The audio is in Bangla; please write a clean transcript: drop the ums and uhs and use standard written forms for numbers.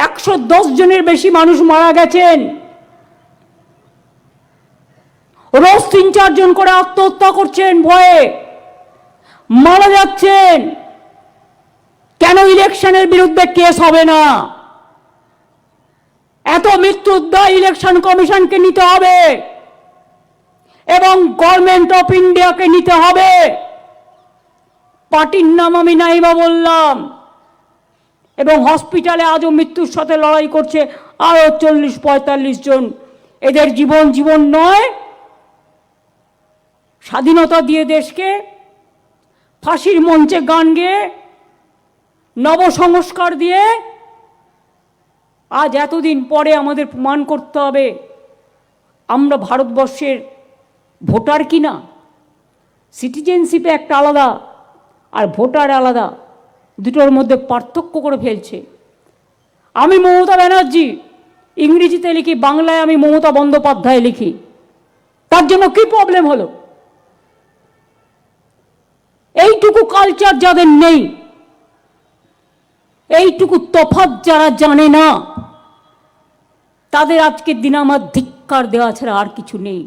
110 জনের বেশি মানুষ মারা গেছেন, রোজ 3-4 জন করে আত্মহত্যা করছেন, ভয়ে মারা যাচ্ছেন। কেন ইলেকশনের বিরুদ্ধে কেস হবে না? এত মৃত্যুর দায় ইলেকশন কমিশনকে নিতে হবে এবং গভর্নমেন্ট অফ ইন্ডিয়াকে নিতে হবে। পার্টির নাম আমি নাইবা বললাম, এবং হসপিটালে আজও মৃত্যুর সাথে লড়াই করছে আরো 40-45 জন। এদের জীবন জীবন নয়। স্বাধীনতা দিয়ে দেশকে ফাঁসির মঞ্চে গান গেয়ে নবসংস্কার দিয়ে আজ এতদিন পরে আমাদের প্রমাণ করতে হবে আমরা ভারতবর্ষের ভোটার কিনা। সিটিজেনশিপে একটা আলাদা আর ভোটার আলাদা, দুটোর মধ্যে পার্থক্য করে ফেলছে। আমি মমতা ব্যানার্জি ইংরেজিতে লিখি, বাংলায় আমি মমতা বন্দ্যোপাধ্যায় লিখি। তার জন্য কি প্রবলেম হলো? এইটুকু কালচার যাদের নেই, এইটুকু তফাৎ যারা জানে না, তাদের আজকের দিনে আমার ধিক্কার দেওয়া ছাড়া আর কিছু নেই।